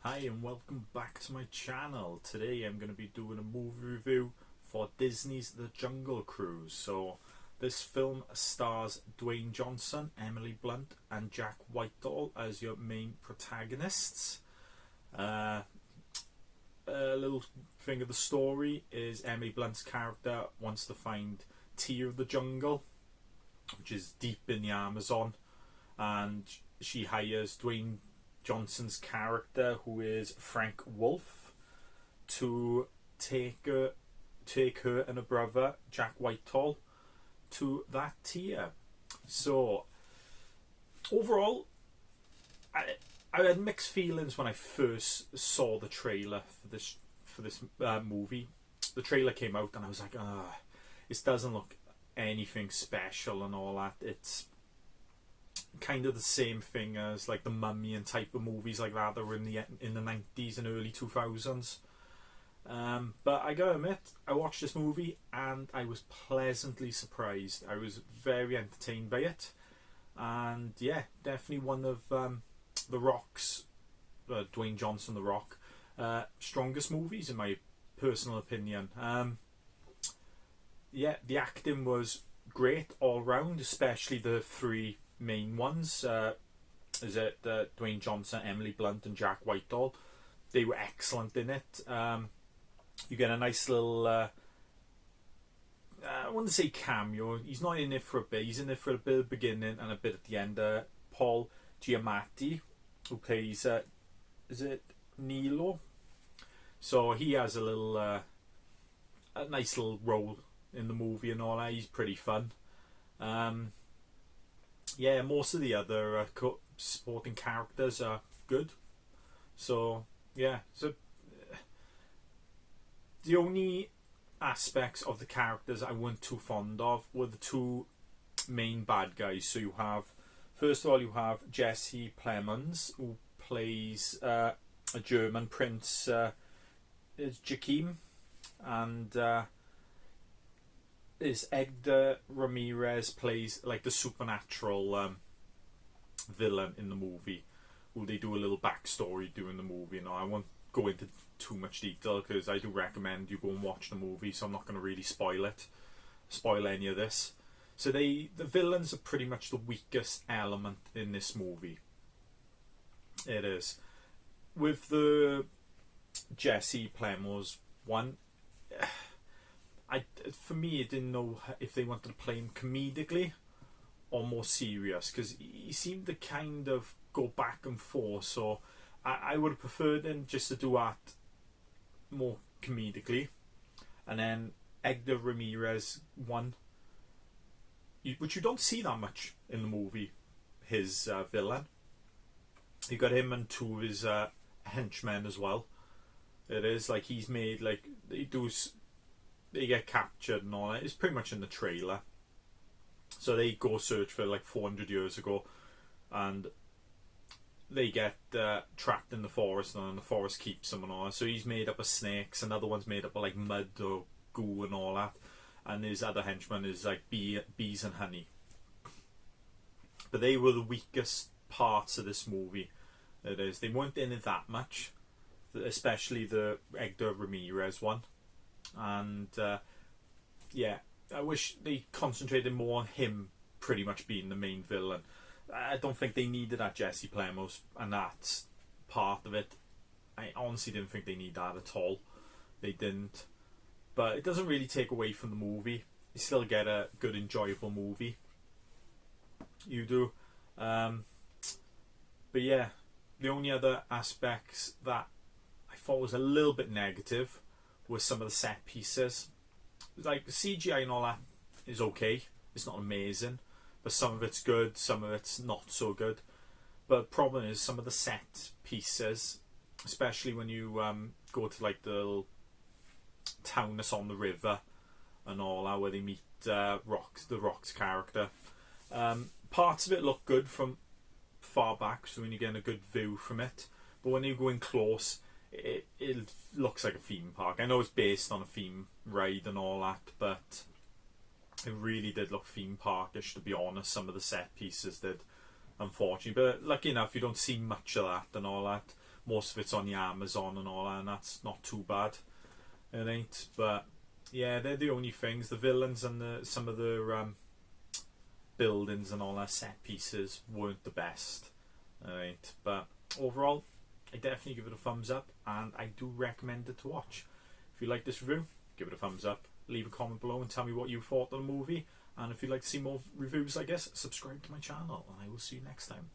Hi and welcome back to my channel. Today I'm going to be doing a movie review for Disney's The Jungle Cruise. So this film stars Dwayne Johnson, Emily Blunt and Jack Whitehall as your main protagonists. A little thing of the story is Emily Blunt's character wants to find tea of the jungle, which is deep in the Amazon, and she hires Dwayne Johnson's character, who is Frank Wolf, to take her and her brother Jack Whitehall to that tier. So overall, I had mixed feelings when I first saw the trailer for this movie. The trailer came out and I was like, this doesn't look anything special and all that. It's kind of the same thing as like the Mummy and type of movies like that were in the 90s and early 2000s. But I gotta admit, I watched this movie and I was pleasantly surprised. I was very entertained by it, and yeah, definitely one of The Rock's, Dwayne Johnson, The Rock, strongest movies in my personal opinion. Yeah, the acting was great all round, especially the three main ones. Dwayne Johnson, Emily Blunt and Jack Whitehall. They were excellent in it. You get a nice little I wouldn't say cameo, he's not in it for a bit, he's in it for a bit at the beginning and a bit at the end. Paul Giamatti, who plays is it Nilo, so he has a little a nice little role in the movie and all that. He's pretty fun. Yeah, most of the other supporting characters are good. So yeah, the only aspects of the characters I wasn't too fond of were the two main bad guys. So you have, first of all, you have Jesse Plemons, who plays a German prince, is Joachim, and is Edgar Ramirez plays like the supernatural villain in the movie, who they do a little backstory during the movie. I won't go into too much detail because I do recommend you go and watch the movie, so I'm not going to really spoil any of this. So the villains are pretty much the weakest element in this movie. It is. With the Jesse Plemons one, for me, I didn't know if they wanted to play him comedically or more serious, because he seemed to kind of go back and forth. So I would have preferred him just to do that more comedically. And then Edgar Ramirez one, which you don't see that much in the movie, his villain. You got him and two of his henchmen as well. It is like he's made like they get captured and all that. It's pretty much in the trailer. So they go search for like 400 years ago, and they get trapped in the forest, and the forest keeps them and all that. So he's made up of snakes, another one's made up of like mud or goo and all that, and his other henchman is like bees and honey. But they were the weakest parts of this movie. It is. They weren't in it that much, especially the Edgar Ramirez one. And yeah, I wish they concentrated more on him pretty much being the main villain. I don't think they needed that Jesse Plemons, and that's part of it. I honestly didn't think they need that at all. They didn't. But it doesn't really take away from the movie. You still get a good, enjoyable movie. You do. But yeah, the only other aspects that I thought was a little bit negative were some of the set pieces. Like the CGI and all that is okay. It's not amazing, but some of it's good, some of it's not so good. But the problem is some of the set pieces, especially when you go to like the little town that's on the river and all that, where they meet the Rock's character. Parts of it look good from far back, so when you get a good view from it. But when you go in close, it looks like a theme park. I know it's based on a theme ride and all that, but it really did look theme parkish, to be honest. Some of the set pieces did, unfortunately. But lucky enough, you don't see much of that and all that. most of it's on the Amazon and all that, and that's not too bad. It ain't, but yeah, they're the only things. The villains and some of the buildings and all that set pieces weren't the best. Alright, but overall, I definitely give it a thumbs up, and I do recommend it to watch. If you like this review, give it a thumbs up, leave a comment below and tell me what you thought of the movie, and if you'd like to see more reviews like this, subscribe to my channel, and I will see you next time.